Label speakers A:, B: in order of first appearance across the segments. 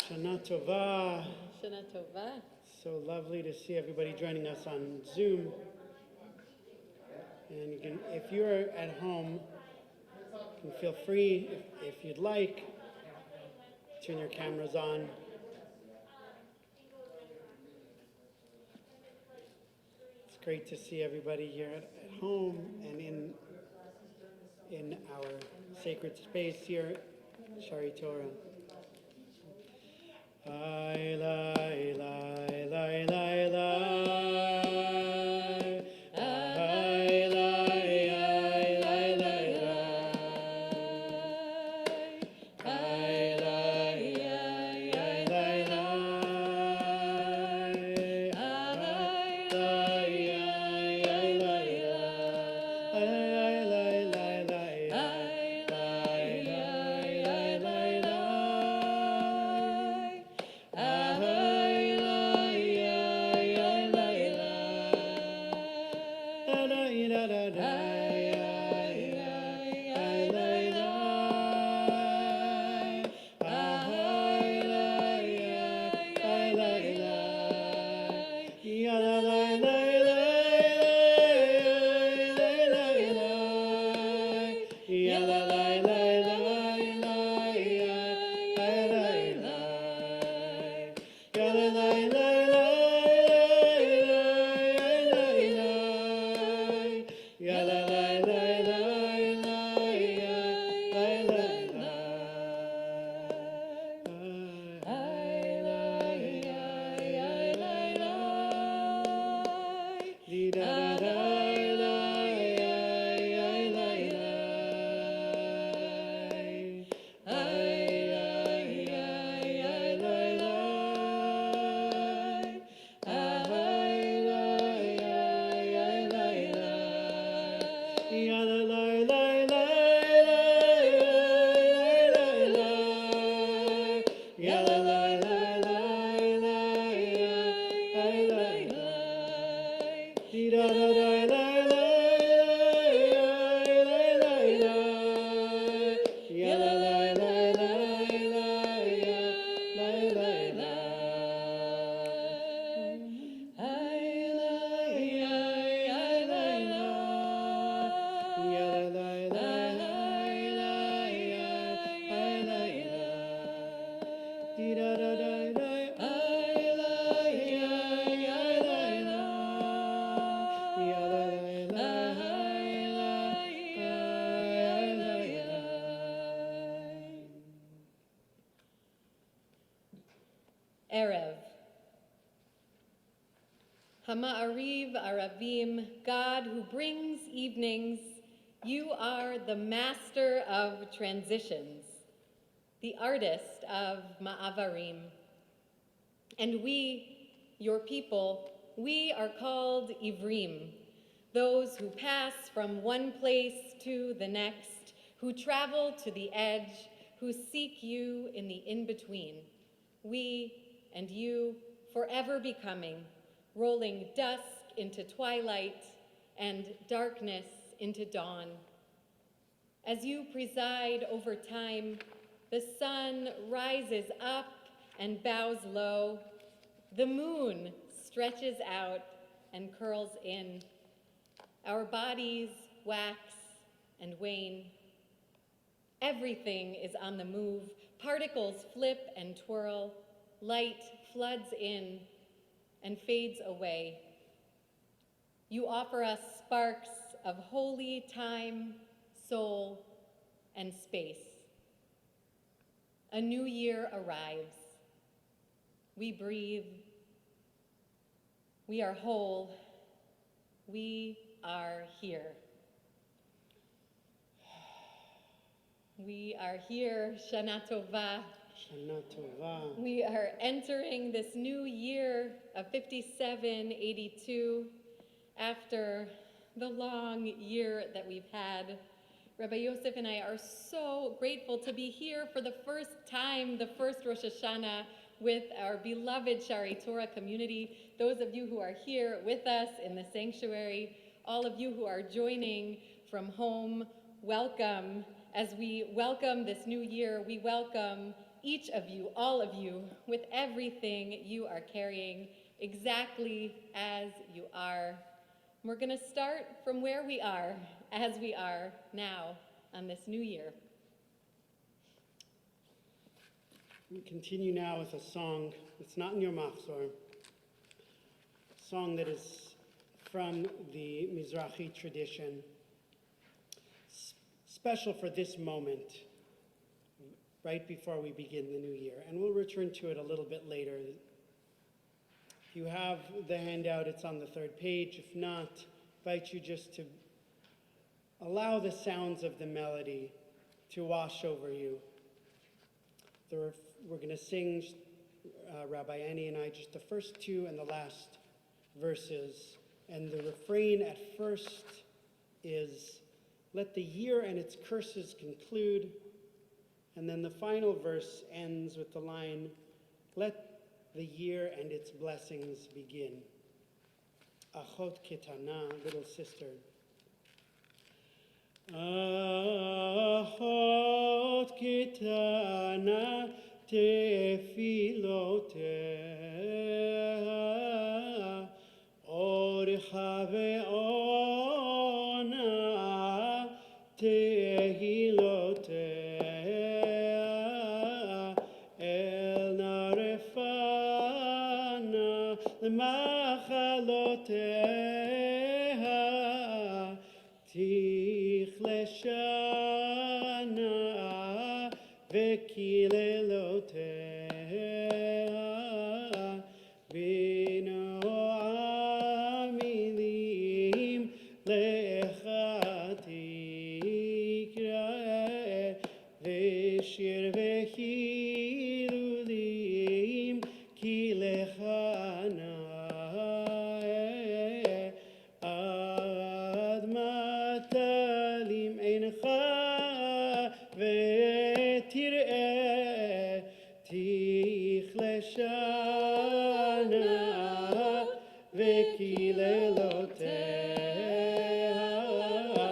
A: Shana Tova.
B: Shana Tova.
A: So lovely to see everybody joining us on Zoom. And you can, if you're at home, you can feel free, if you'd like, turn your cameras on. It's great to see everybody here at home and in our sacred space here, Shari Torah. Lai, lai, lai, lai, lai, lai.
B: Erev. Hama'ariv Aravim, God who brings evenings, you are the master of transitions, the artist of Ma'avarim. And we, your people, we are called Ivrim, those who pass from one place to the next, who travel to the edge, who seek you in the in-between. We and you, forever becoming, rolling dusk into twilight and darkness into dawn. As you preside over time, the sun rises up and bows low. The moon stretches out and curls in. Our bodies wax and wane. Everything is on the move. Particles flip and twirl. Light floods in and fades away. You offer us sparks of holy time, soul, and space. A new year arrives. We breathe. We are whole. We are here. We are here, Shana Tova.
A: Shana Tova.
B: We are entering this new year of 5782 after the long year that we've had. Rabbi Yosef and I are so grateful to be here for the first time, the first Rosh Hashanah, with our beloved Shari Torah community. Those of you who are here with us in the sanctuary, all of you who are joining from home, welcome. As we welcome this new year, we welcome each of you, all of you, with everything you are carrying, exactly as you are. We're going to start from where we are, as we are now on this new year.
A: We continue now with a song that's not in your machzor, a song that is from the Mizrahi tradition, special for this moment, right before we begin the new year. And we'll return to it a little bit later. If you have the handout, it's on the third page. If not, I invite you just to allow the sounds of the melody to wash over you. We're going to sing, Rabbi Annie and I, just the first two and the last verses. And the refrain at first is, "Let the year and its curses conclude." And then the final verse ends with the line, "Let the year and its blessings begin." Achot ketana, little sister. Achot ketana tefiloteha orcha ve'ona tehiloteha el narefana lemachaloteha tichleshana vekileloteha bino amilim lecha tikra'e veshir vechilulim ki lechana ad matalim eincha vetir'e tichleshana vekileloteha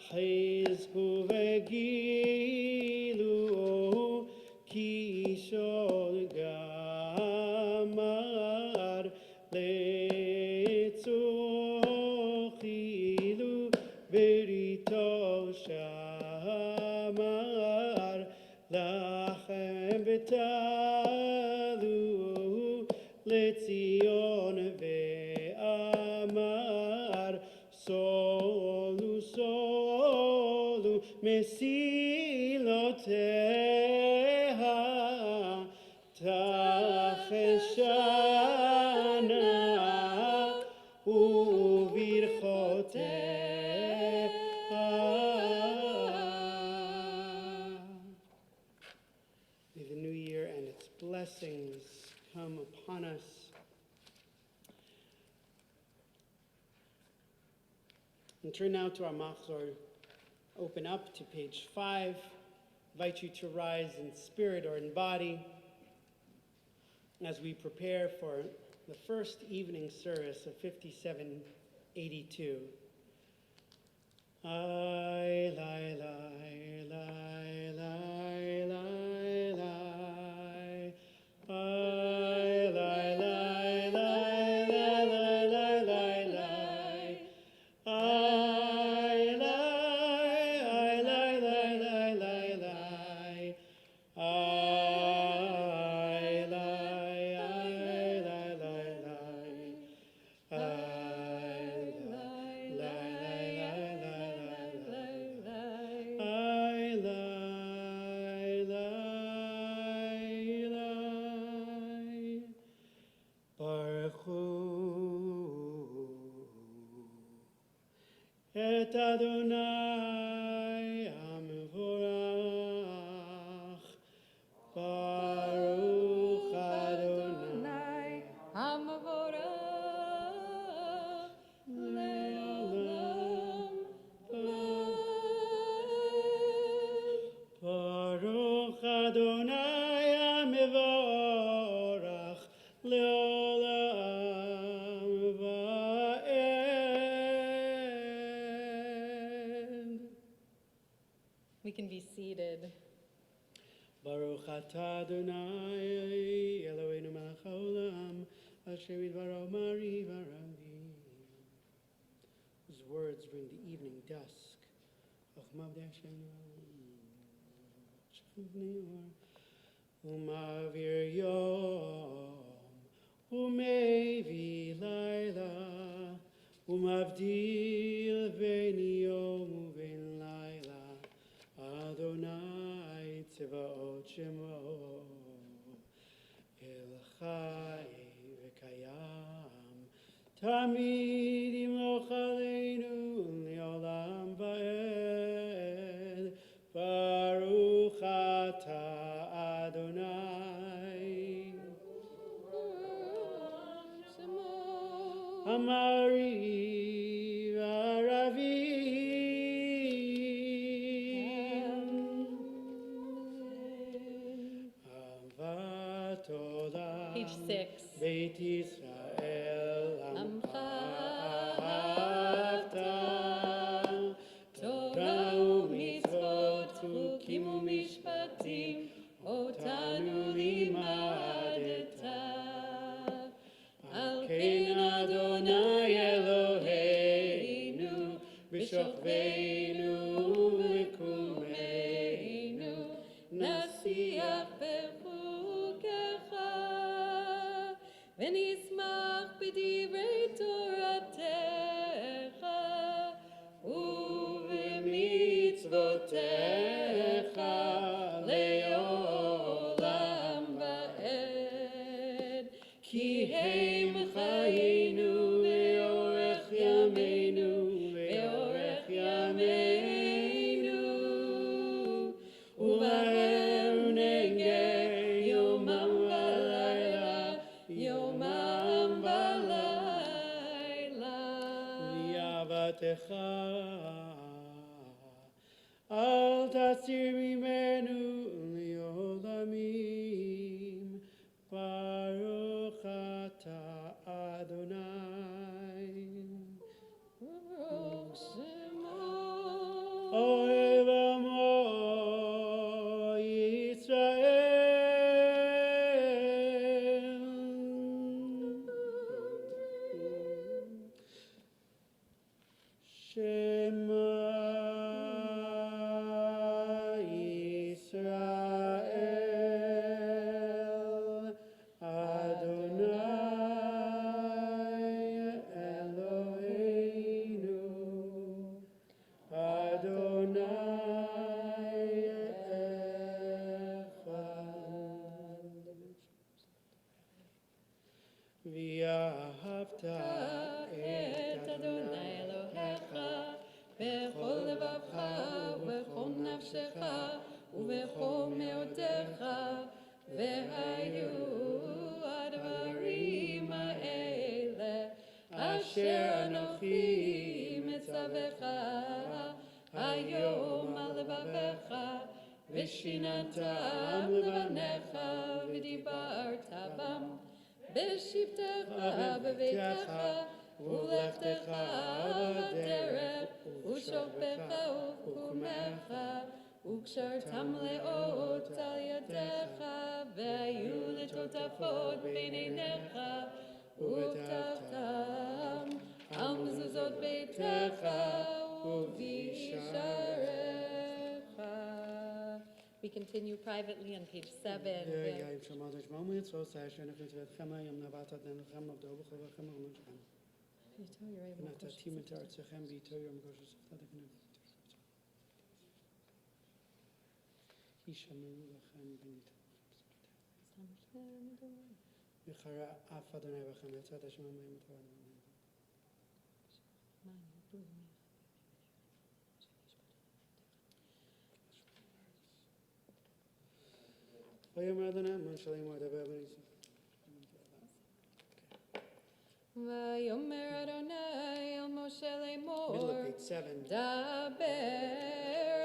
A: chizku vegilu ki shol gamar letzochilu berito shamar lachem betalu letzion ve'amar solu solu mesiloteha tacheshana uvirchoteha. May the new year and its blessings come upon us. And turn now to our machzor. Open up to page 5. Invite you to rise in spirit or in body as we prepare for the first evening service of 5782. Lai, lai, lai, lai, lai, lai, lai. Lai, lai, lai, lai, lai, lai, lai, lai, lai. Ai, lai, ai, lai, lai, lai, lai, lai. Ai, lai, ai, lai, lai, lai. Ai, lai, lai, lai, lai, lai, lai. Ai, lai, lai, lai. Baruch Hu et Adonai Hamvorach. Baruch Adonai
B: Hamavorach le'olam va'ed.
A: Baruch Adonai Hamvorach le'olam va'ed. Ata Adonai Eloheinu melech haolam asher bidvaro ma'ariv haravim. Whose words bring the evening dusk. Chochma b'nei Hashem Umavir yom umevi laila umavdil ve'ni yom uvein laila Adonai tzevaot shemo el chai v'kayam tamid yimloch aleinu le'olam va'ed Baruch atah Adonai Amari Aravim Avatoda
B: Page 6.
A: Beit Yisrael
B: Amcha
A: Ahavta Torah u'mitzvot chukim u'mishpatim Otanu limadeta Al kein Adonai Eloheinu b'shochveinu v'kumeinu nasiach bechukecha v'nismach b'divrei Toratecha u'b'mitzvotecha le'olam va'ed ki heim chayinu le'orech yameinu le'orech yameinu u'bahem negeh yomam v'layla li'avatecha al tasir mimenu le'olamim Baruch atah Adonai Ohev amo Yisrael Shema Yisrael Adonai Eloheinu Adonai Echad V'ahavta
B: את אדוני אלוהיך בכל לבבך ובכל נפשך ובכל מאודך והיו הדברים האלה אשר אנוכי מצווך היום על לבבך ושיננתם לבניך ודיברת בם בשבתך בביתך ולכתך בדרך ושוכבך וקומך וקשרתם לאות על ידיך והיו לטוטפות בין עיניך וכתבתם על מזוזות ביתך ובשעריך. We continue privately on page 7.
A: יאיר שמעתי שמעו מצוות שאשר נכנסתכם היום נבעת לכם עבדו בכל לכם ולכם ונתתים את ארצכם ואיתו יום גושו ספתתכם ישמרו לכם וחרא אף אדוני בכם יצאת השם המים ותורנו ויאמר אדוני מנשלים ודבר בני ישראל
B: ויאמר אדוני אל משה לאמור
A: middle of page 7
B: דבר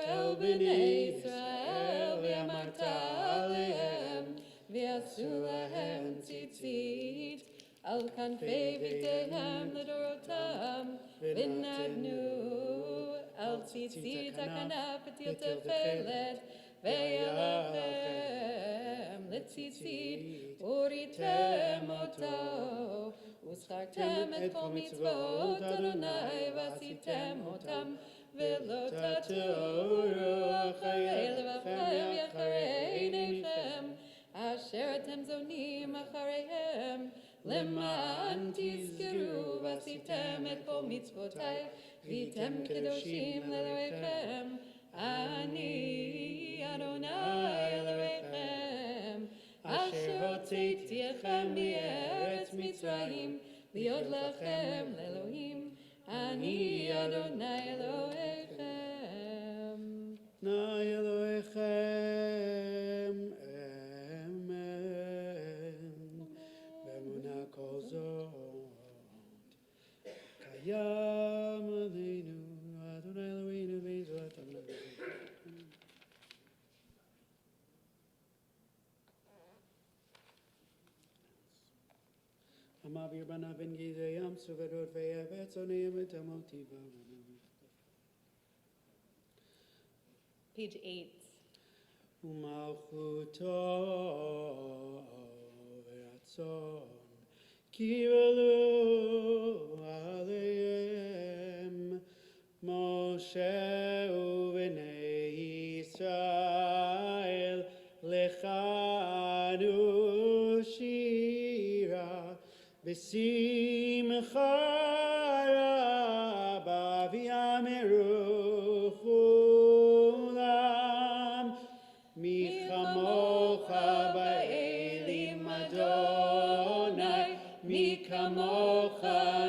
B: אל בני ישראל ואמרת עליהם ויעשו להם ציצית על כנפי ביתיהם לדורותם ונתנו על ציצית הכנף את תפילת ויהיה לכם לציצית, וריתם אותו, וזכרתם את כל מצוות אדוני, ועשיתם אותם, ולא תטעו אחרי לבבכם אחרי עיניכם, אשר אתם זונים אחריהם, למען תזכרו ועשיתם את כל מצוותיי, והייתם קדושים לאלוהיכם, אני אדוני אלוהיכם, אשר הוצאתי אתכם מארץ מצרים, להיות לכם לאלוהים, אני אדוני אלוהיכם.
A: נא אלוהיכם, אמן. באמונה כל זאת, קיים עלינו, אדוני אלוהינו בעזרת אמונה. המעביר בנה בין גזעי ים סוף ודות ויבץ עונים את המותי בעולם.
B: Page 8.
A: ומלכותו ורצון קיבלו עליהם משה ובני ישראל לכנו שירה בשמחה רבה ויאמרו כולם מי כמוך באלים אדוני מי כמוך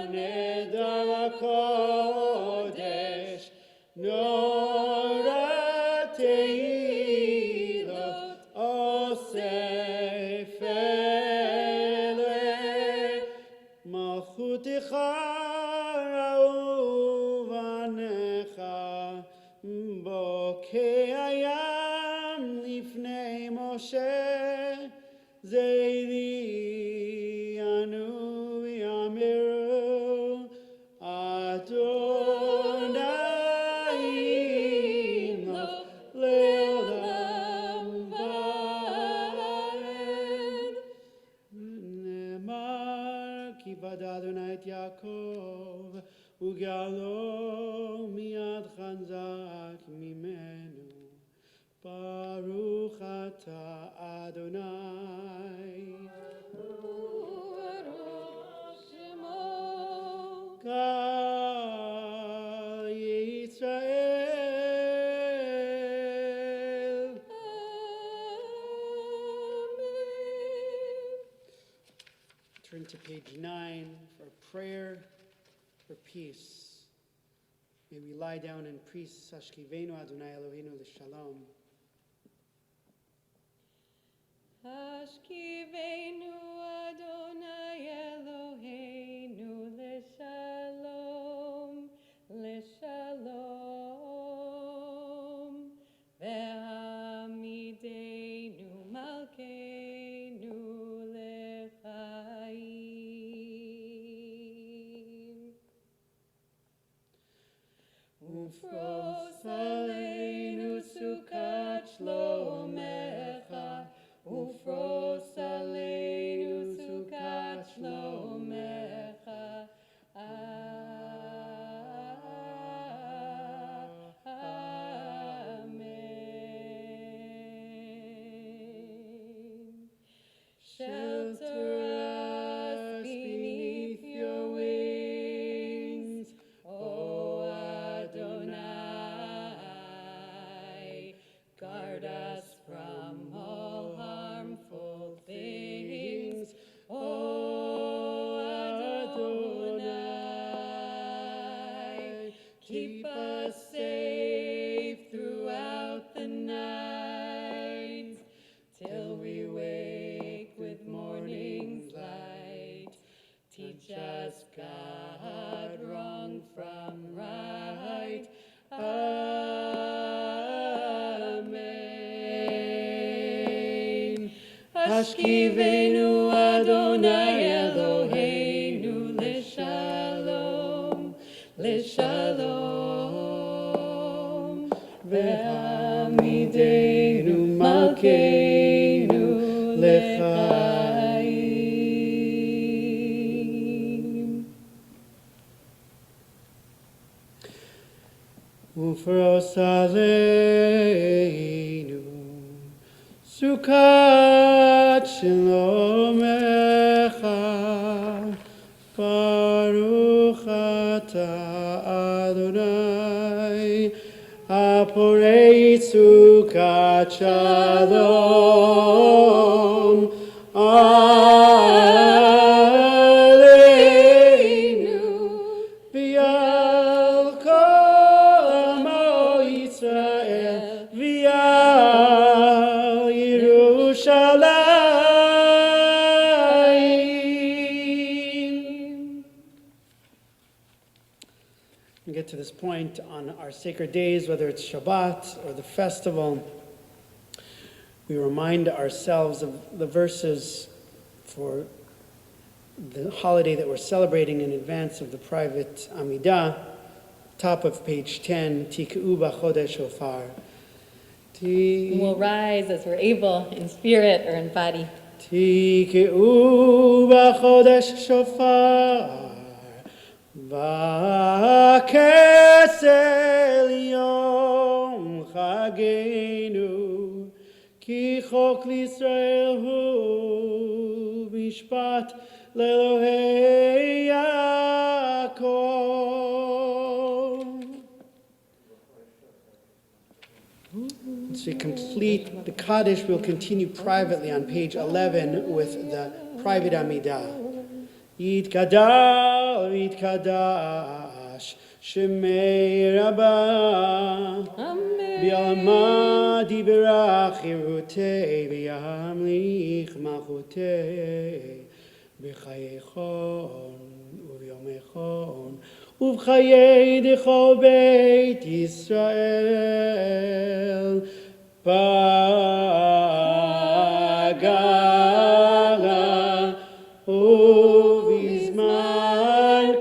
A: נדר הקודש נורא תהילות אוסף אלה מלכותך ראו בניך בוקע ים לפני משה זילי אנו ויאמרו אדוני ימלוך לעולם ועד נאמר כי בדה אדוני את יעקב וגאלו מיד חזק ממנו ברוך אתה אדוני
B: ברוך שמו
A: גאל ישראל
B: Amen.
A: Turn to page 9 for prayer for peace. May we lie down in peace. Hashkivenu Adonai Eloheinu l'shalom.
B: Hashkivenu Adonai Eloheinu l'shalom, l'shalom. Ve'amidenu malkeinu l'chaim. Ufros aleinu sukat shlomecha, ufros aleinu sukat shlomecha. Amen. Shelter us beneath your wings, O Adonai. Guard us from all harmful things, O Adonai. Keep us safe throughout the night, till we wake with morning's light. Teach us, God, wrong from right. Amen. Hashkivenu Adonai Eloheinu l'shalom, l'shalom. Ve'amidenu malkeinu
A: ופרוס עלינו סוכת שלומך, ברוך אתה אדוני הפורץ סוכת שלום עלינו ועל כל עמו ישראל ועל ירושלים. We get to this point on our sacred days, whether it's Shabbat or the festival, we remind ourselves of the verses for the holiday that we're celebrating in advance of the private Amidah, top of page 10, Tik'u b'chodesh shofar.
B: We'll rise as we're able in spirit or in body.
A: Tik'u b'chodesh shofar, v'kesel yom chagenu, ki chok l'Yisrael hu mishpat le'Elohei Yaakov. Once we complete the Kaddish, we'll continue privately on page 11 with the private Amidah. Yitkadal, Yitkadash, Shemei Rabbah, Bi'alma Diberach Yerutei, Bi'amlich Malchutei, B'chayechon, U'vyomechon, U'v'chayei Dechol Beit Yisrael, B'gala, U'v'zman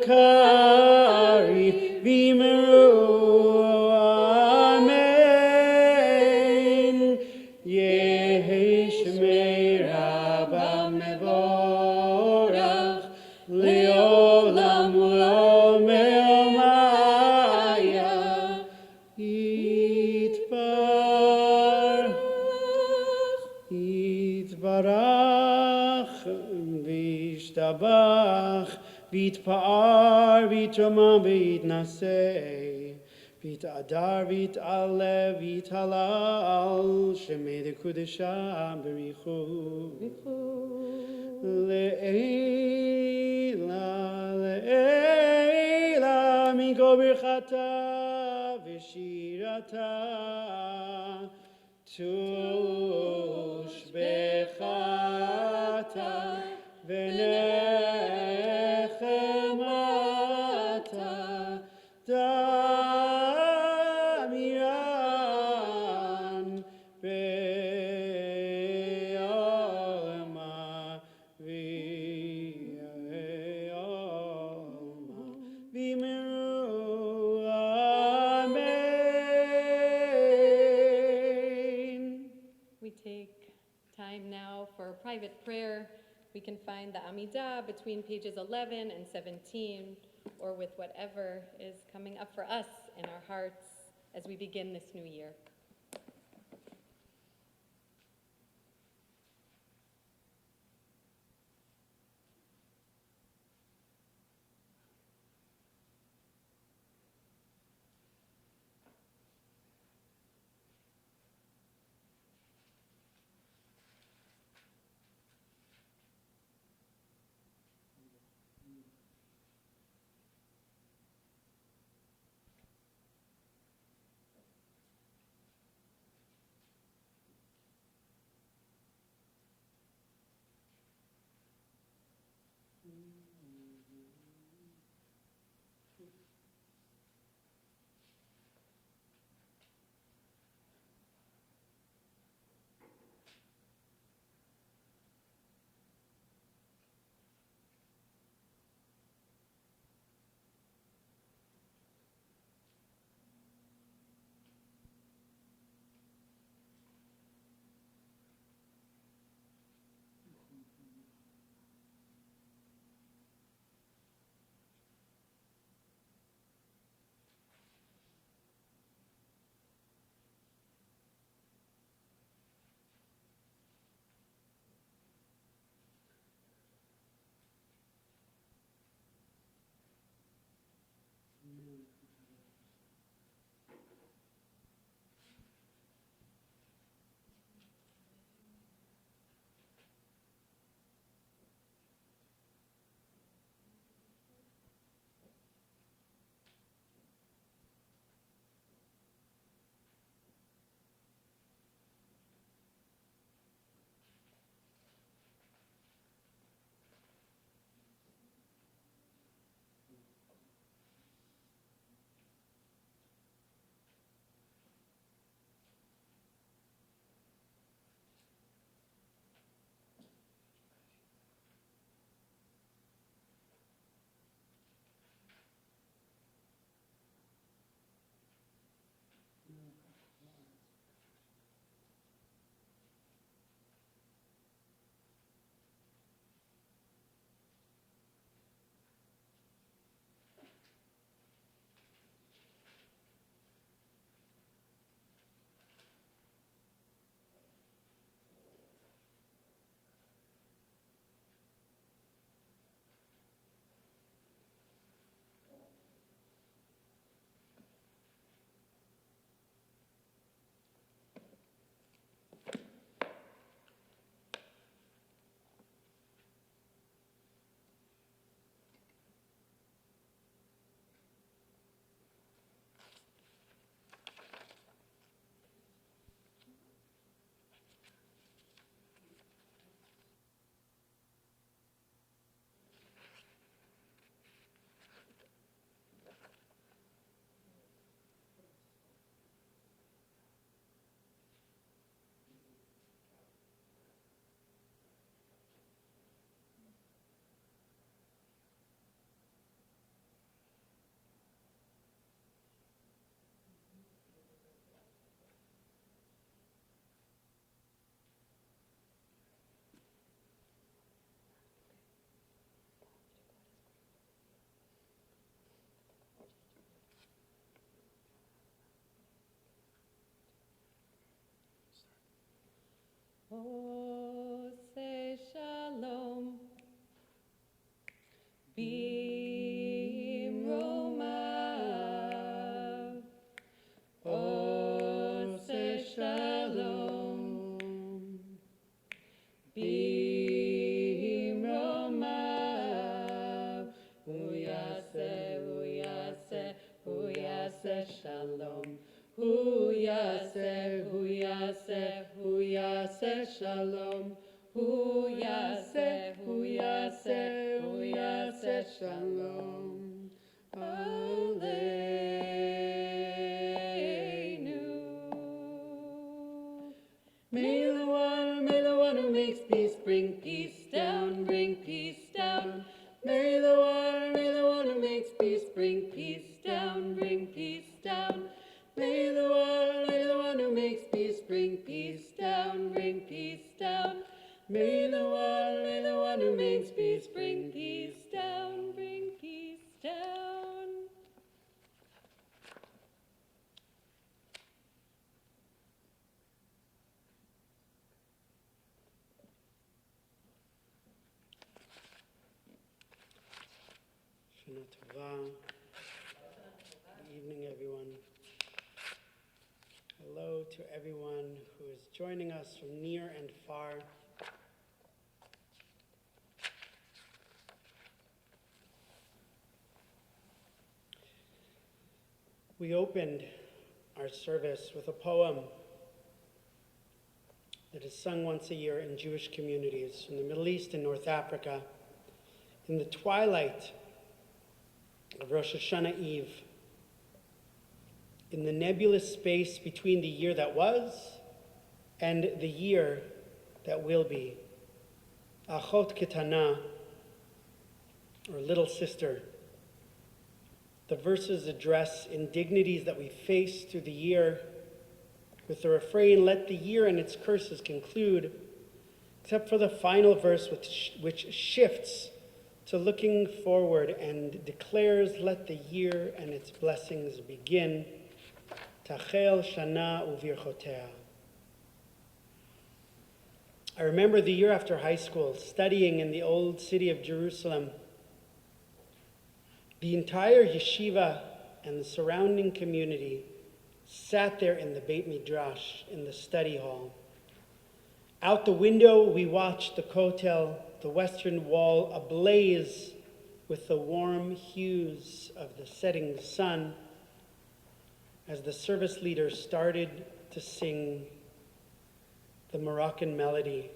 A: kari, V'imru, Amen. Yehi Shemei Rabbah Mevorach, Le'olam U'omaya, Yitbarach, V'yishtabach, V'yitpa'ar, V'yitramam, V'yitnaseh, V'yit'adar, V'yit'aleh, V'yit'halal, Shemei Dekudesha B'richu. Le'ela, Le'ela, Miko Birchata, V'shirata, Tushbechata, V'nechemata, Damiran, Be'alma, V'yalma, V'miru, Amen.
B: We take time now for private prayer. We can find the Amidah between pages 11 and 17, or with whatever is coming up for us in our hearts as we begin this new year. Ose shalom, bimromav. Ose shalom, bimromav. Huyase, huyase, huyase shalom. Huyase, huyase, huyase shalom. Huyase, huyase, huyase shalom. Aleinu. May the one who makes peace bring peace down, bring peace down. May the one who makes peace bring peace down, bring peace down. May the one who makes peace bring peace down, bring peace down. May the one who makes peace bring peace down, bring peace down.
A: Shana Tova. Good evening, everyone. Hello to everyone who is joining us from near and far. We opened our service with a poem that is sung once a year in Jewish communities from the Middle East and North Africa in the twilight of Rosh Hashanah Eve, in the nebulous space between the year that was and the year that will be. Achot Ketana, or little sister. The verses address indignities that we face through the year with the refrain, let the year and its curses conclude, except for the final verse which shifts to looking forward and declares, let the year and its blessings begin. Tachel Shana Uvirchotea. I remember the year after high school, studying in the old city of Jerusalem. The entire yeshiva and the surrounding community sat there in the Beit Midrash, in the study hall. Out the window, we watched the Kotel, the western wall, ablaze with the warm hues of the setting sun as the service leader started to sing the Moroccan melody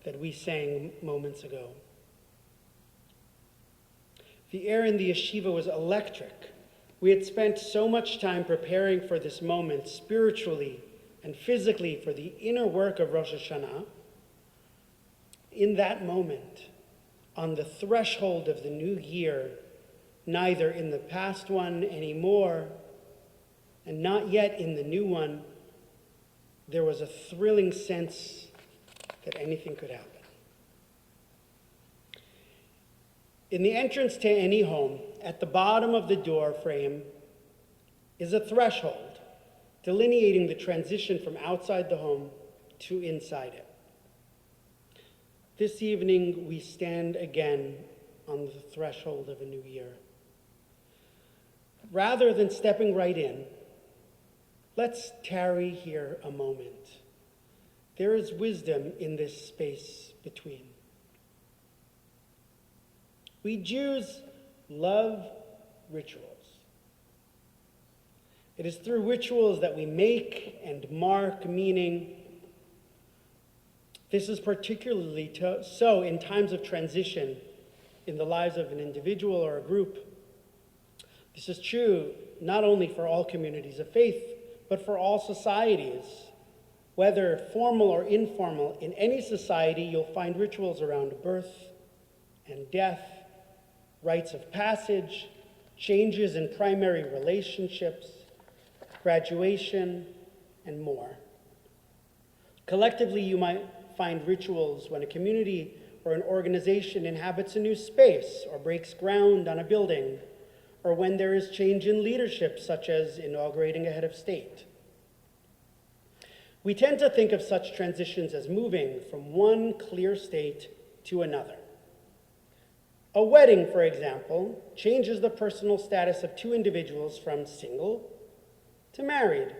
A: that we sang moments ago. The air in the yeshiva was electric. We had spent so much time preparing for this moment, spiritually and physically, for the inner work of Rosh Hashanah. In that moment, on the threshold of the new year, neither in the past one anymore, and not yet in the new one, there was a thrilling sense that anything could happen. In the entrance to any home, at the bottom of the door frame is a threshold delineating the transition from outside the home to inside it. This evening, we stand again on the threshold of a new year. Rather than stepping right in, let's tarry here a moment. There is wisdom in this space between. We Jews love rituals. It is through rituals that we make and mark meaning. This is particularly so in times of transition in the lives of an individual or a group. This is true not only for all communities of faith, but for all societies. Whether formal or informal, in any society you'll find rituals around birth and death, rites of passage, changes in primary relationships, graduation, and more. Collectively, you might find rituals when a community or an organization inhabits a new space or breaks ground on a building, or when there is change in leadership, such as inaugurating a head of state. We tend to think of such transitions as moving from one clear state to another. A wedding, for example, changes the personal status of two individuals from single to married.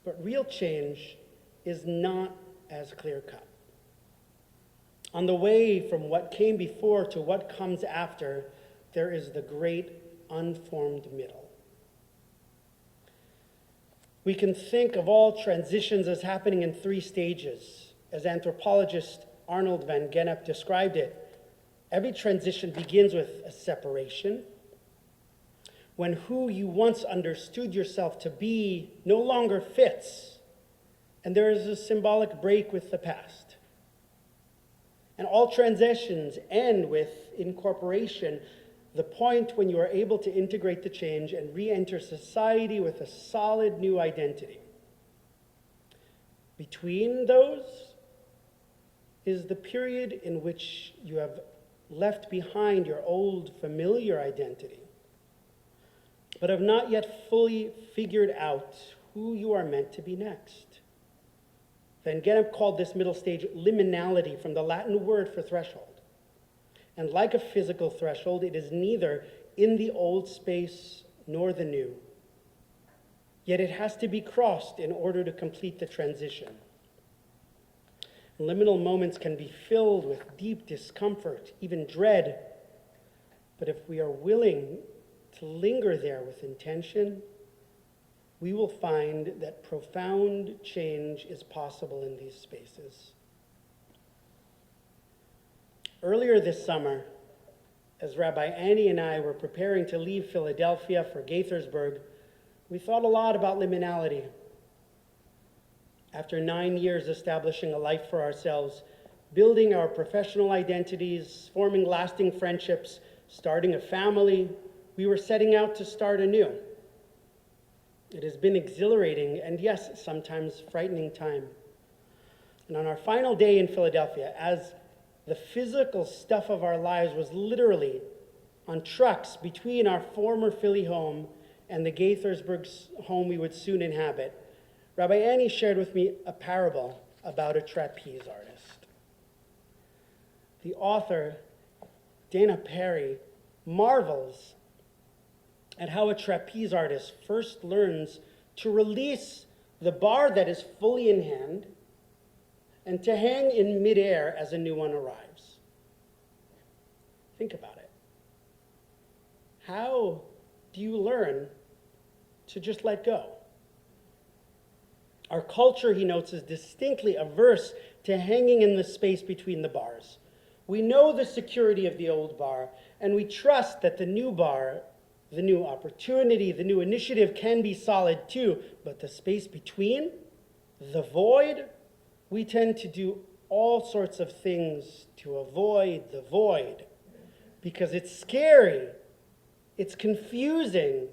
A: But real change is not as clear-cut. On the way from what came before to what comes after, there is the great unformed middle. We can think of all transitions as happening in three stages. As anthropologist Arnold van Gennep described it, every transition begins with a separation, when who you once understood yourself to be no longer fits, and there is a symbolic break with the past. And all transitions end with incorporation, the point when you are able to integrate the change and re-enter society with a solid new identity. Between those is the period in which you have left behind your old familiar identity, but have not yet fully figured out who you are meant to be next. Van Gennep called this middle stage liminality, from the Latin word for threshold. And like a physical threshold, it is neither in the old space nor the new. Yet it has to be crossed in order to complete the transition. Liminal moments can be filled with deep discomfort, even dread. But if we are willing to linger there with intention, we will find that profound change is possible in these spaces. Earlier this summer, as Rabbi Annie and I were preparing to leave Philadelphia for Gaithersburg, we thought a lot about liminality. After 9 years establishing a life for ourselves, building our professional identities, forming lasting friendships, starting a family, we were setting out to start anew. It has been exhilarating and, yes, sometimes frightening time. And on our final day in Philadelphia, as the physical stuff of our lives was literally on trucks between our former Philly home and the Gaithersburg home we would soon inhabit, Rabbi Annie shared with me a parable about a trapeze artist. The author, Dana Perry, marvels at how a trapeze artist first learns to release the bar that is fully in hand and to hang in midair as a new one arrives. Think about it. How do you learn to just let go? Our culture, he notes, is distinctly averse to hanging in the space between the bars. We know the security of the old bar, and we trust that the new bar, the new opportunity, the new initiative can be solid too, but the space between, the void, we tend to do all sorts of things to avoid the void because it's scary, it's confusing.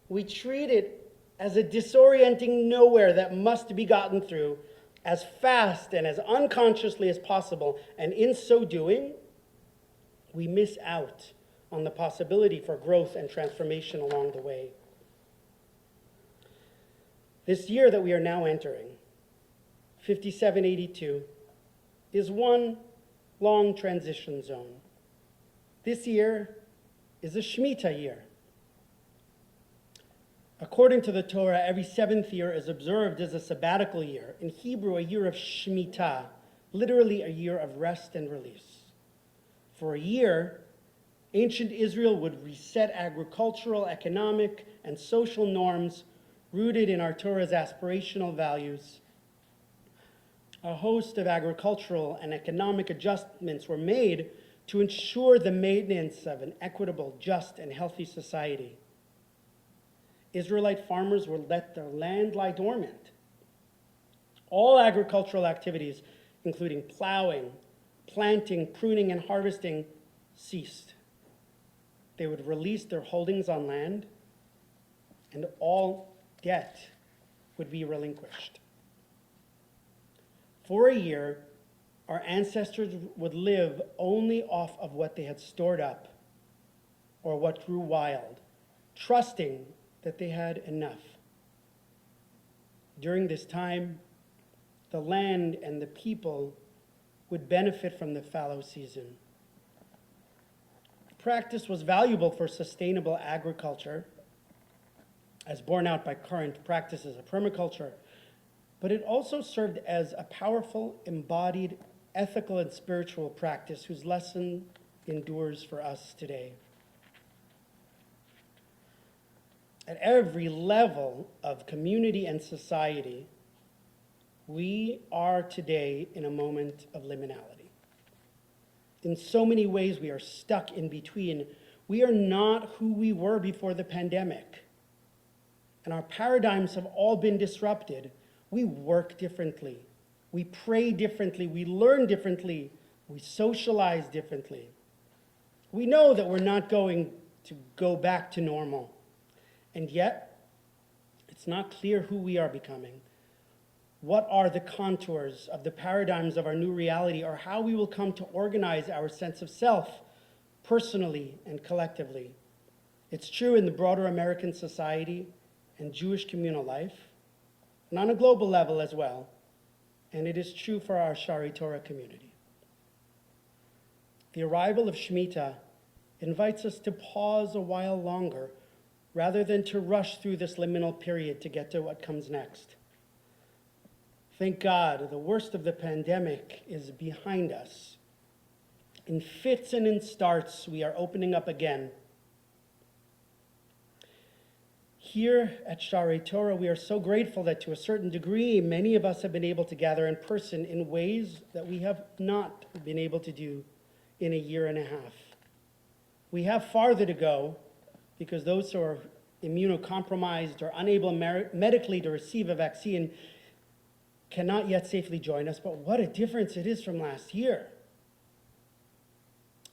A: We treat it as a disorienting nowhere that must be gotten through as fast and as unconsciously as possible, and in so doing, we miss out on the possibility for growth and transformation along the way. This year that we are now entering, 5782, is one long transition zone. This year is a Shemitah year. According to the Torah, every seventh year is observed as a sabbatical year. In Hebrew, a year of Shemitah, literally a year of rest and release. For a year, ancient Israel would reset agricultural, economic, and social norms rooted in our Torah's aspirational values. A host of agricultural and economic adjustments were made to ensure the maintenance of an equitable, just, and healthy society. Israelite farmers would let their land lie dormant. All agricultural activities, including plowing, planting, pruning, and harvesting, ceased. They would release their holdings on land, and all debt would be relinquished. For a year, our ancestors would live only off of what they had stored up or what grew wild, trusting that they had enough. during this time, the land and the people would benefit from the fallow season. The practice was valuable for sustainable agriculture, as borne out by current practices of permaculture, but it also served as a powerful, embodied, ethical and spiritual practice whose lesson endures for us today. At every level of community and society, we are today in a moment of liminality. In so many ways, we are stuck in between. We are not who we were before the pandemic, and our paradigms have all been disrupted. We work differently. We pray differently. We learn differently. We socialize differently. We know that we're not going to go back to normal. And yet, it's not clear who we are becoming. What are the contours of the paradigms of our new reality, or how we will come to organize our sense of self, personally and collectively? It's true in the broader American society and Jewish communal life, and on a global level as well, and it is true for our Shari Torah community. The arrival of Shemitah invites us to pause a while longer rather than to rush through this liminal period to get to what comes next. Thank God, the worst of the pandemic is behind us. In fits and in starts, we are opening up again. Here at Shari Torah, we are so grateful that to a certain degree, many of us have been able to gather in person in ways that we have not been able to do in a year and a half. We have farther to go because those who are immunocompromised or unable medically to receive a vaccine cannot yet safely join us, but what a difference it is from last year.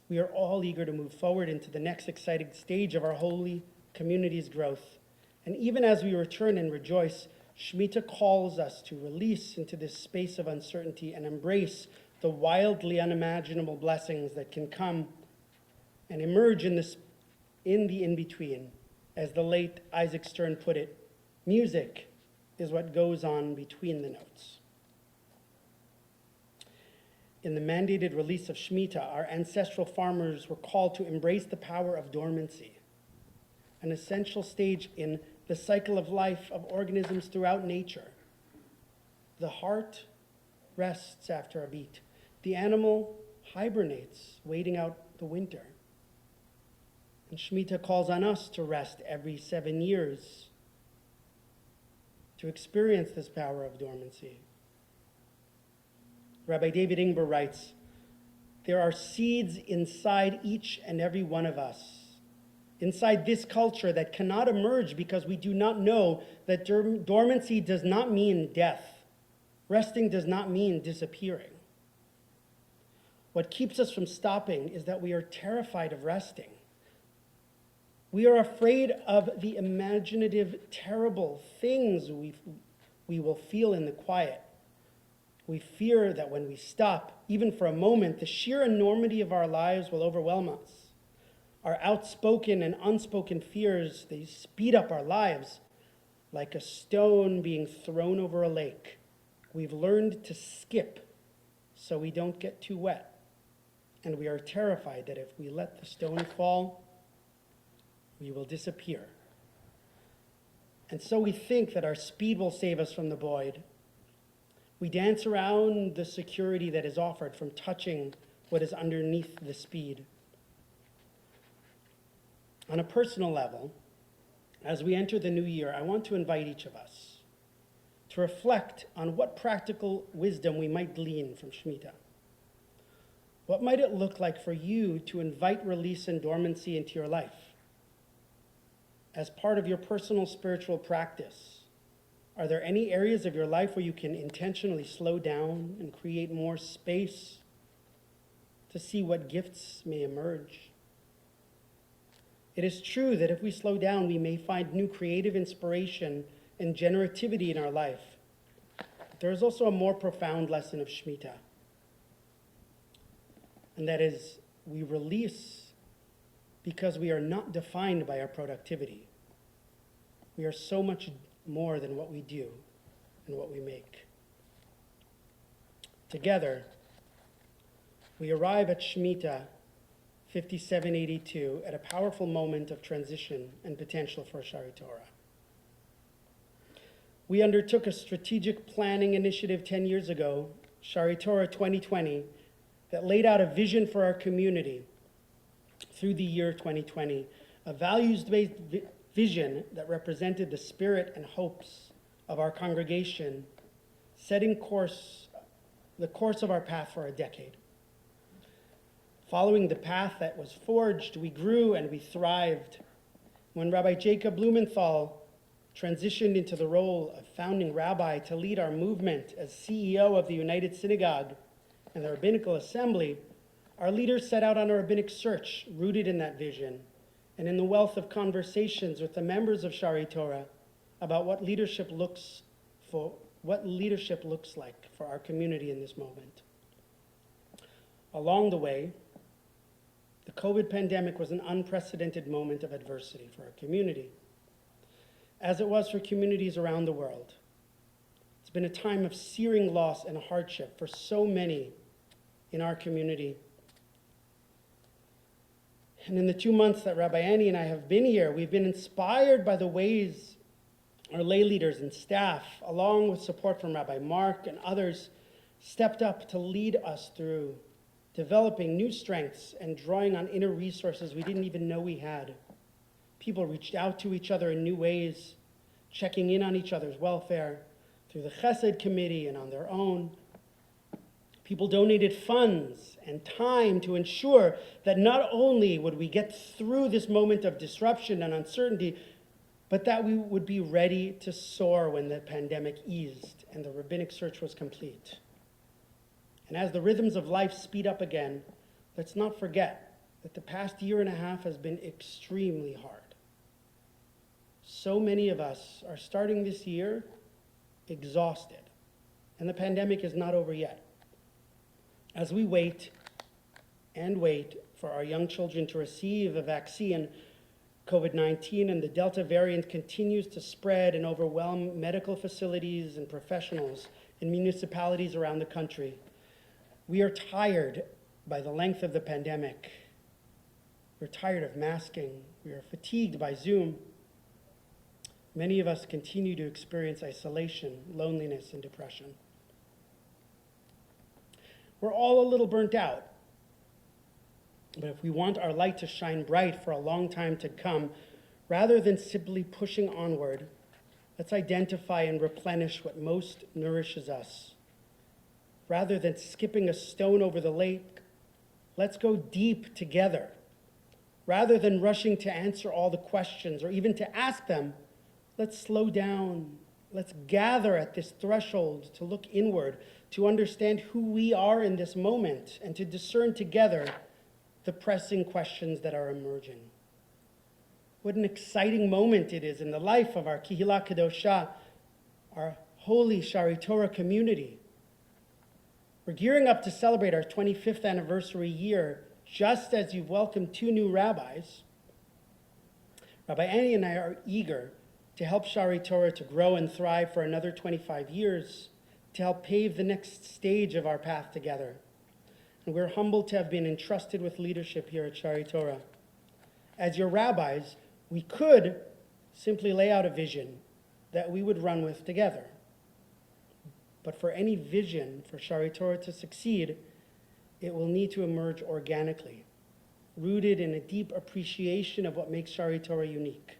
A: We are all eager to move forward into the next exciting stage of our holy community's growth. And even as we return and rejoice, Shemitah calls us to release into this space of uncertainty and embrace the wildly unimaginable blessings that can come and emerge in the in-between. As the late Isaac Stern put it, music is what goes on between the notes. In the mandated release of Shemitah, our ancestral farmers were called to embrace the power of dormancy, an essential stage in the cycle of life of organisms throughout nature. The heart rests after a beat. The animal hibernates, waiting out the winter. And Shemitah calls on us to rest every 7 years, to experience this power of dormancy. Rabbi David Ingber writes, "There are seeds inside each and every one of us, inside this culture that cannot emerge because we do not know that dormancy does not mean death. Resting does not mean disappearing. What keeps us from stopping is that we are terrified of resting. We are afraid of the imaginative, terrible things we will feel in the quiet. We fear that when we stop, even for a moment, the sheer enormity of our lives will overwhelm us. Our outspoken and unspoken fears, they speed up our lives like a stone being thrown over a lake. We've learned to skip so we don't get too wet. And we are terrified that if we let the stone fall, we will disappear. And so we think that our speed will save us from the void. We dance around the security that is offered from touching what is underneath the speed. On a personal level, as we enter the new year, I want to invite each of us to reflect on what practical wisdom we might glean from Shemitah. What might it look like for you to invite release and dormancy into your life? As part of your personal spiritual practice, are there any areas of your life where you can intentionally slow down and create more space to see what gifts may emerge? It is true that if we slow down, we may find new creative inspiration and generativity in our life. But there is also a more profound lesson of Shemitah, and that is we release because we are not defined by our productivity. We are so much more than what we do. and what we make. Together, we arrive at Shemitah 5782 at a powerful moment of transition and potential for Shari Torah. We undertook a strategic planning initiative 10 years ago, Shari Torah 2020, that laid out a vision for our community through the year 2020, a values-based vision that represented the spirit and hopes of our congregation, setting the course of our path for a decade. Following the path that was forged, we grew and we thrived. When Rabbi Jacob Blumenthal transitioned into the role of founding rabbi to lead our movement as CEO of the United Synagogue and the Rabbinical Assembly, our leaders set out on a rabbinic search rooted in that vision and in the wealth of conversations with the members of Shari Torah about what leadership looks like for our community in this moment. Along the way, the COVID pandemic was an unprecedented moment of adversity for our community, as it was for communities around the world. It's been a time of searing loss and hardship for so many in our community. And in the 2 months that Rabbi Annie and I have been here, we've been inspired by the ways our lay leaders and staff, along with support from Rabbi Mark and others, stepped up to lead us through developing new strengths and drawing on inner resources we didn't even know we had. People reached out to each other in new ways, checking in on each other's welfare through the Chesed Committee and on their own. People donated funds and time to ensure that not only would we get through this moment of disruption and uncertainty, but that we would be ready to soar when the pandemic eased and the rabbinic search was complete. And as the rhythms of life speed up again, let's not forget that the past year and a half has been extremely hard. So many of us are starting this year exhausted, and the pandemic is not over yet. As we wait and wait for our young children to receive a vaccine, COVID-19 and the Delta variant continues to spread and overwhelm medical facilities and professionals in municipalities around the country. We are tired by the length of the pandemic. We're tired of masking. We are fatigued by Zoom. Many of us continue to experience isolation, loneliness, and depression. We're all a little burnt out. But if we want our light to shine bright for a long time to come, rather than simply pushing onward, let's identify and replenish what most nourishes us. Rather than skipping a stone over the lake, let's go deep together. Rather than rushing to answer all the questions or even to ask them, let's slow down. Let's gather at this threshold to look inward, to understand who we are in this moment, and to discern together the pressing questions that are emerging. What an exciting moment it is in the life of our Kihila Kedosha, our holy Shari Torah community. We're gearing up to celebrate our 25th anniversary year, just as you've welcomed 2 new rabbis. Rabbi Annie and I are eager to help Shari Torah to grow and thrive for another 25 years, to help pave the next stage of our path together. And we're humbled to have been entrusted with leadership here at Shari Torah. As your rabbis, we could simply lay out a vision that we would run with together. But for any vision for Shari Torah to succeed, it will need to emerge organically, rooted in a deep appreciation of what makes Shari Torah unique.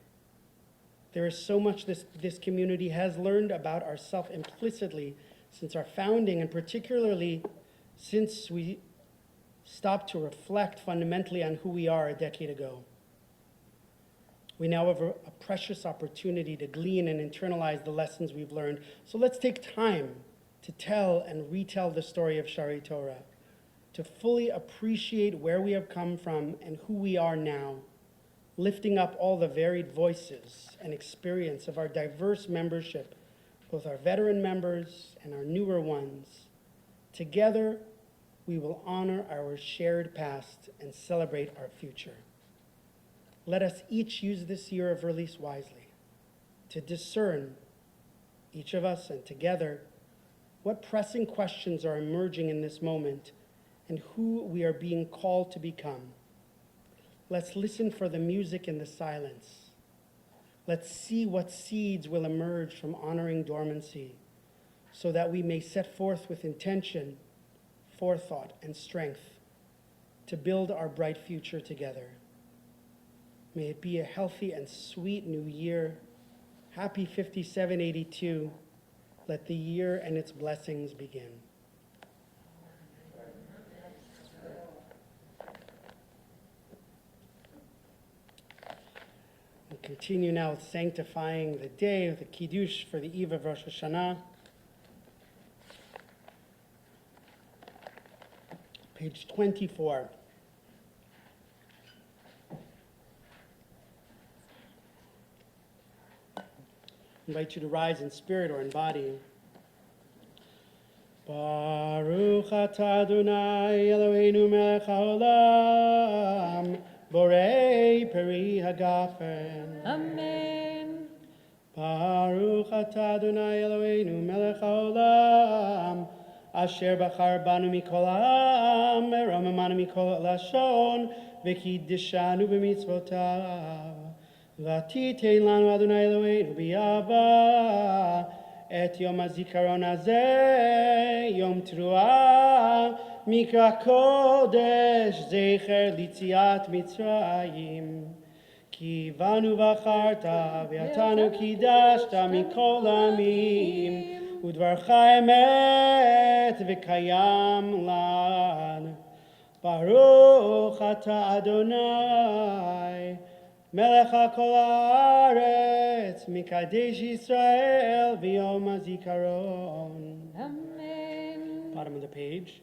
A: There is so much this community has learned about ourselves implicitly since our founding, and particularly since we stopped to reflect fundamentally on who we are a decade ago. We now have a precious opportunity to glean and internalize the lessons we've learned. So let's take time to tell and retell the story of Shari Torah, to fully appreciate where we have come from and who we are now, lifting up all the varied voices and experience of our diverse membership, both our veteran members and our newer ones. Together, we will honor our shared past and celebrate our future. Let us each use this year of release wisely, to discern each of us and together, what pressing questions are emerging in this moment and who we are being called to become. Let's listen for the music in the silence. Let's see what seeds will emerge from honoring dormancy so that we may set forth with intention, forethought, and strength to build our bright future together. May it be a healthy and sweet new year. Happy 5782. Let the year and its blessings begin. We'll continue now with sanctifying the day with the Kiddush for the eve of Rosh Hashanah. Page 24. I invite you to rise in spirit or in body. Baruch atah Adonai Eloheinu melech haolam, borei peri hagafen.
B: Amen.
A: Baruch atah Adonai Eloheinu melech haolam, asher bachar banu mikol ha'am, meromemanu mikol lashon, v'kiddishanu b'mitzvotav. V'titein lanu Adonai Eloheinu b'yava, et yom hazikaron hazeh, yom teruah, mikra kodesh, zecher litziat Mitzrayim. Ki vanu v'acharta, v'yatanu kiddashta mikol amim, udvarcha emet v'kayam lan. Baruch atah Adonai, melech hakol haaretz, mikadesh Yisrael, v'yom hazikaron.
B: Amen.
A: Bottom of the page.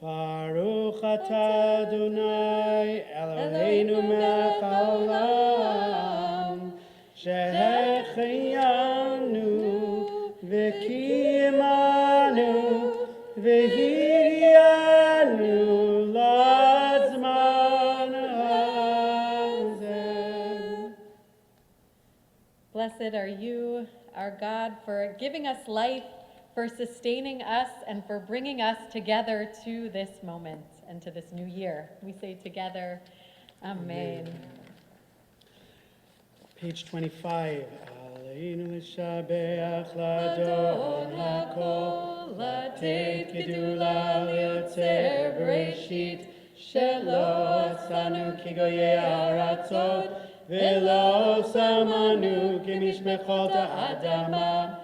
A: Baruch atah Adonai Eloheinu melech haolam, shehecheyanu v'kiyamanu v'hiryanu lazman hazeh.
B: Blessed are you, our God, for giving us life, for sustaining us, and for bringing us together to this moment and to this new year. We say together, Amen.
A: Page 25. Aleinu l'shabeach l'adon hakol, לתת גדולה ליוצר בראשית, שלא עשנו כגויי הארצות, ולא שמנו כמשפחות האדמה,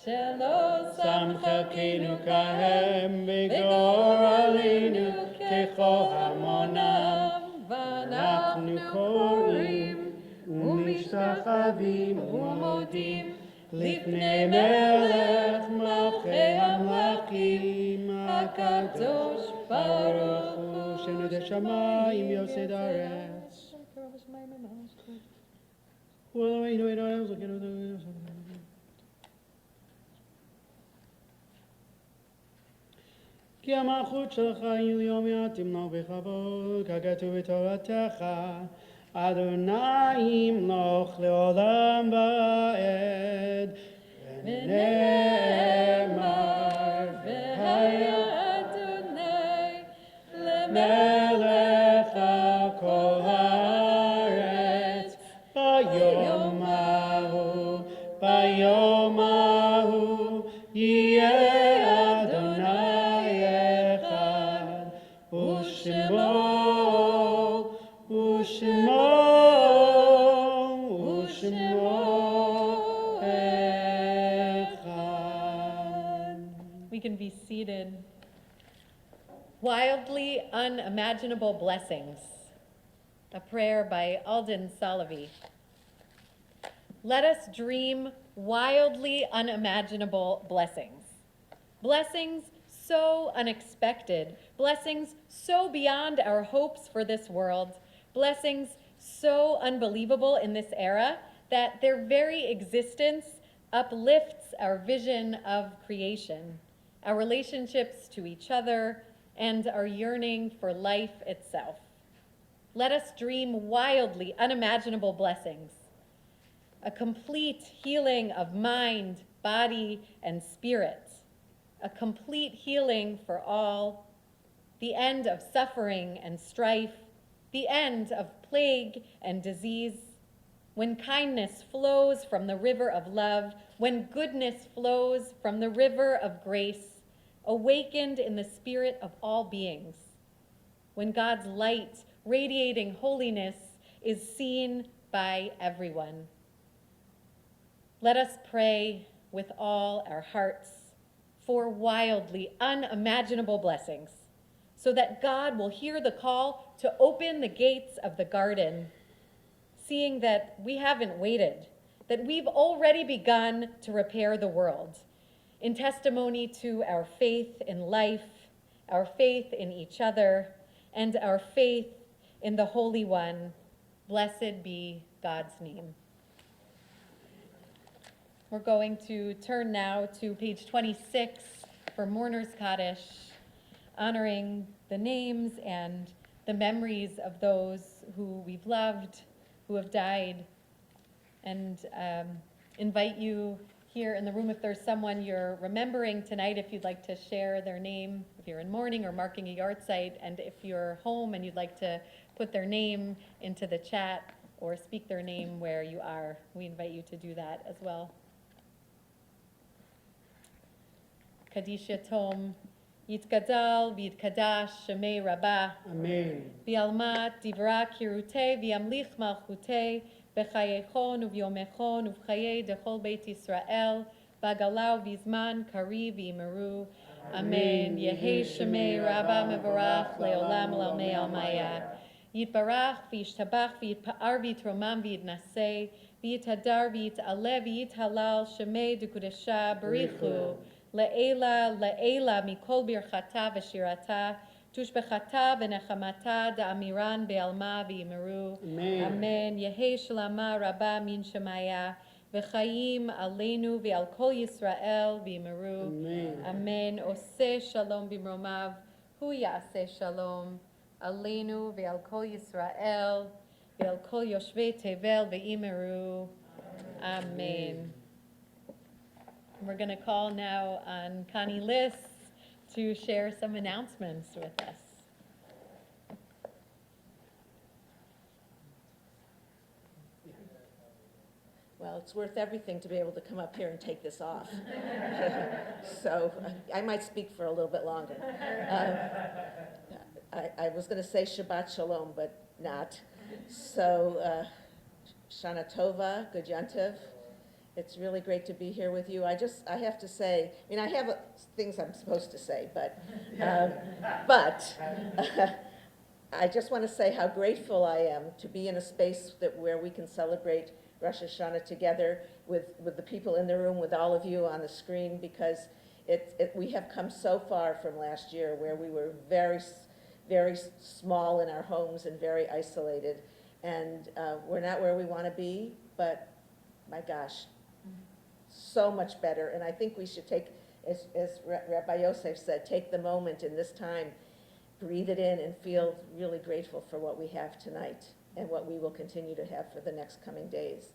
A: שלא שם חלקנו כהם, וגורלנו ככל המונם, ואנחנו קוראים ומשתחווים ומודים לפני מלך מלכי המלכים הקדוש ברוך הוא, שנודע שמיים יוסד הארץ. כי המלכות שלך היא ליום תמלוך בכבוד, ככתוב בתורתך, אדוני ימלוך לעולם ועד. ונאמר, והיה אדוני למלך על כל הארץ, ביום ההוא, ביום ההוא, יהיה אדוני אחד, ושמו We can be seated. Wildly unimaginable blessings. A prayer by Alden Salavi. Let us dream wildly unimaginable blessings. Blessings so unexpected. Blessings so beyond our hopes for this world. Blessings so unbelievable in this era that their very existence uplifts our vision of creation, our relationships to each other, and our yearning for life itself. Let us dream wildly unimaginable blessings. A complete healing of mind,
B: body, and spirit, a complete healing for all, the end of suffering and strife, the end of plague and disease, when kindness flows from the river of love, when goodness flows from the river of grace, awakened in the spirit of all beings, when God's light, radiating holiness, is seen by everyone. Let us pray with all our hearts for wildly unimaginable blessings, so that God will hear the call to open the gates of the garden, seeing that we haven't waited, that we've already begun to repair the world, in testimony to our faith in life, our faith in each other, and our faith in the Holy One. Blessed be God's name. We're going to turn now to page 26 for Mourner's Kaddish, honoring the names and the memories of those who we've loved, who have died, and invite you here in the room, if there's someone you're remembering tonight, if you'd like to share their name, if you're in mourning or marking a yard site, and if you're home and you'd like to put their name into the chat or speak their name where you are, we invite you to do that as well. Kadisha Tom, Yitgadal, V'yitkadash, Shemei Rabbah.
A: Amen.
B: V'yalmat, Divra Kirute, V'yamlich Malchute, B'chayechon, Uvyomechon, Uvchaye, Dechol Beit Yisrael, V'agalau, V'zman, Kari, V'imeru. Amen. Yehi Shemei Rabbah Mevarach, Leolam, Lalmei Almaya. Yitbarach, V'yishtabach, V'yitpa'ar, V'yitromam, V'yitnaseh, V'yitadar, V'yit'aleh, V'yithalal, Shemei Dukudesha, Barichu. Le'ela, Le'ela, Mikol Birchata V'shirata, Tushbechata V'nechamata, Da'amiran Be'alma V'imeru. Amen. Yehi Shalama Rabba Min Shemaya, V'chaim Aleinu V'al Kol Yisrael V'imeru. Amen. Oseh Shalom B'mromav, Hu Ya'aseh Shalom, Aleinu V'al Kol Yisrael, V'al Kol Yoshvei Tevel V'imeru. Amen. We're going to call now on Connie Liss to share some announcements with us.
C: Well, it's worth everything to be able to come up here and take this off. So I might speak for a little bit longer. I was going to say Shabbat Shalom, but not. So Shana Tova, Good Yantiv. It's really great to be here with you. I have to say, I mean, I have things I'm supposed to say, but I just want to say how grateful I am to be in a space where we can celebrate Rosh Hashanah together with the people in the room, with all of you on the screen, because we have come so far from last year where we were very, very small in our homes and very isolated. And we're not where we want to be, but my gosh, so much better. And I think we should take, as Rabbi Yosef said, take the moment in this time, breathe it in, and feel really grateful for what we have tonight and what we will continue to have for the next coming days.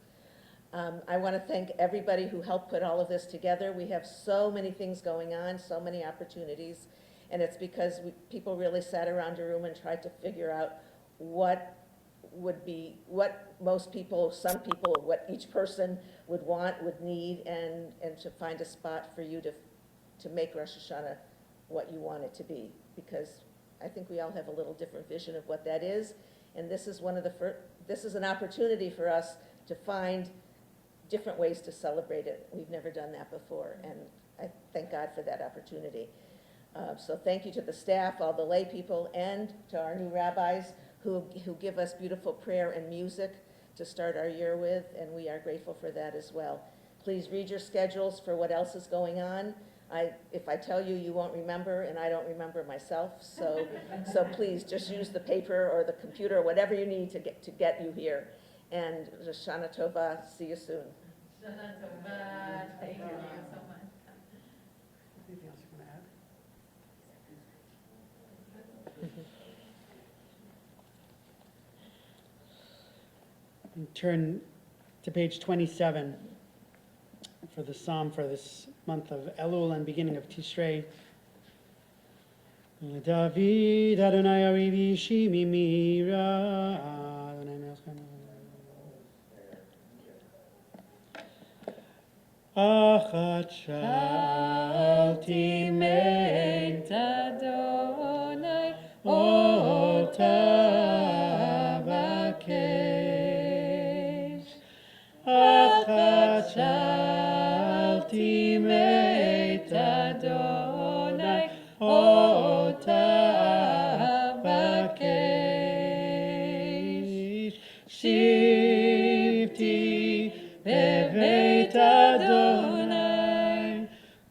C: I want to thank everybody who helped put all of this together. We have so many things going on, so many opportunities, and it's because people really sat around a room and tried to figure out what most people, some people, what each person would want, would need, and to find a spot for you to make Rosh Hashanah what you want it to be. Because I think we all have a little different vision of what that is, and this is this is an opportunity for us to find different ways to celebrate it. We've never done that before, and I thank God for that opportunity. So thank you to the staff, all the lay people, and to our new rabbis who give us beautiful prayer and music to start our year with, and we are grateful for that as well. Please read your schedules for what else is going on. If I tell you, you won't remember, and I don't remember myself, so please just use the paper or the computer, whatever you need to get you here. And Shana Tova, see you soon.
B: Shana Tova, thank you so much.
A: Anything else you want to add? And turn to page 27 for the psalm for this month of Elul and beginning of Tishrei. David Adonai Arivi Shimi Mira. Achat shalti meit
B: Adonai
A: ota vakesh. Achat shalti meit Adonai ota vakesh. Shivti bebeit Adonai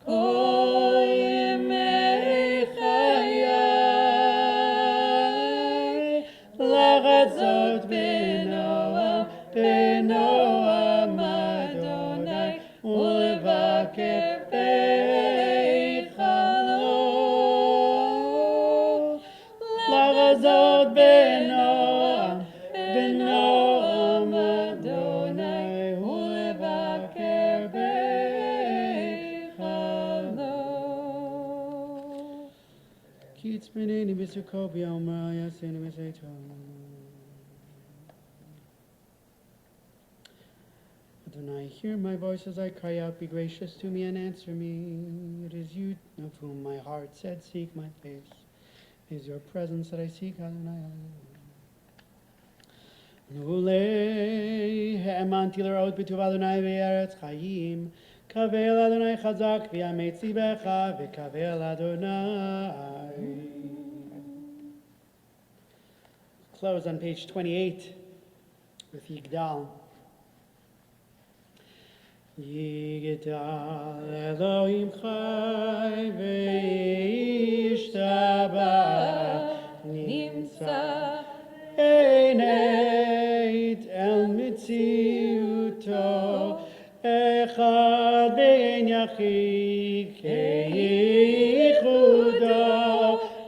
A: kol yemei chayai lachazot benoam Adonai ulevaker beichalo lachazot benoam Adonai ulevaker beichalo Kitz beneni b'sukkot b'yom ha'yasenu b'zeiton Adonai, hear my voice as I cry out, be gracious to me and answer me. It is you of whom my heart said, seek my face. It is your presence that I seek, Adonai. Nulei ha'emanti l'ra'ot b'tuv Adonai v'eretz chayim. Kavel Adonai chazak v'yametzi becha v'kavel Adonai. Close on page 28 with Yigdal. Yigdal Elohim chai ve'ishtabach nimtza eineit el mitziuto echad ve'en yachid keichudo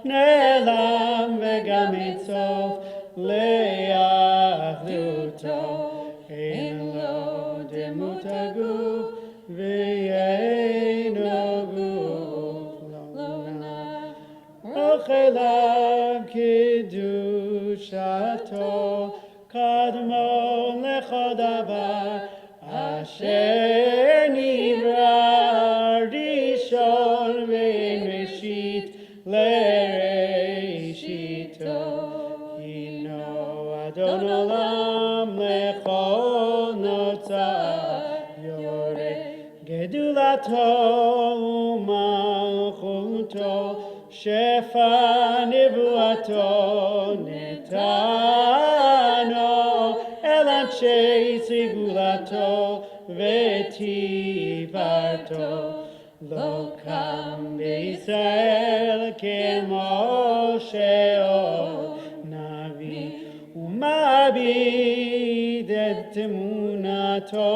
A: ne'elam ve'gam ein sof le'achduto ein lo demut haguf ve'eino guf lona ochelav kedushato kadmon lechol davar asher nivra rishon ve'en reshit le'reshito hino Adon olam lechol notzar Gedulato u'malchuto shefa nevuato netano el anshei segulato v'tivarto lo kam be'Yisrael kemo she'od navi u'mabid et emunato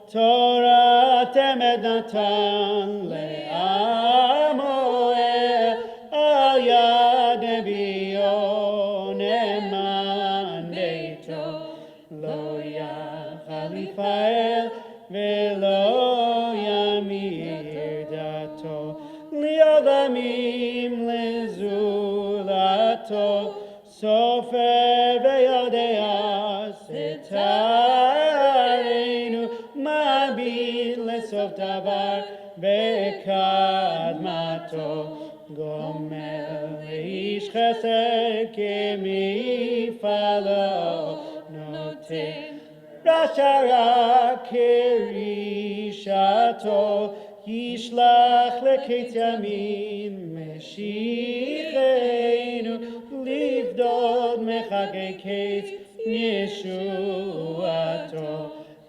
A: Torah temed natan le'amoel al yad nebiyo ne'eman beito lo yachal Yisrael ve'lo yamir dato li'olamim lezulato sofer ve'yodea setarenu Mabit lesof davar be'kadmato Gomel leish chesed kemifalo noten Rashara kerishato Yishlach leketz yamin meshichenu livdod mechagei ketz Yeshuato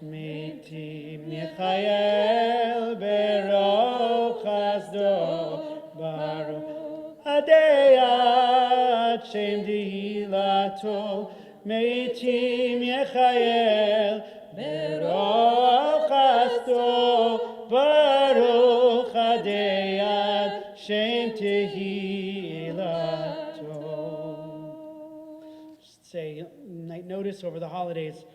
A: Mitim Yechayel Beroch Chasdo Baruch Adeyat Shem Dihilato Mitim Yechayel Beroch Chasdo Baruch Adeyat Shem Dihilato. Say night notice over the holidays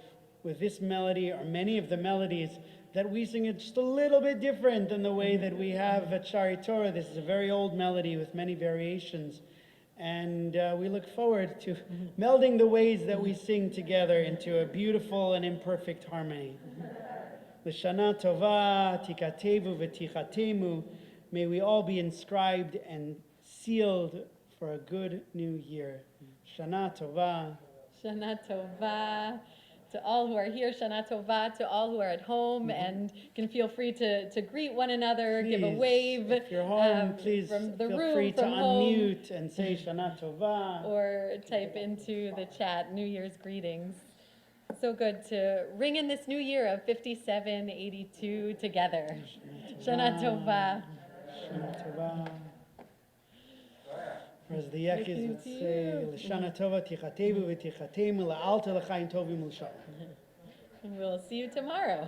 A: with this melody or many of the melodies that we sing it just a little bit different than the way that we have at Shari Torah. This is a very old melody with many variations. And we look forward to melding the ways that we sing together into a beautiful and imperfect harmony. L'shana tova, tikatevu v'tichatemu. May we all be inscribed and sealed for a good new year. Shana tova.
B: Shana Tova. To all who are here, Shana Tova. To all who are at home and can feel free to greet one another, give a
A: Please,
B: wave.
A: if you're home, please
B: from the
A: feel
B: room,
A: free to
B: from home,
A: unmute and say Shana Tova.
B: or type into the chat New Year's greetings. So good to ring in this new year of 5782 together. Shana Tova.
A: Shana Tova. Whereas the Yekis would say, L'shana tova tichatevu v'tichatemu la'alta l'chaim tovim l'shalom.
B: And we'll see you tomorrow.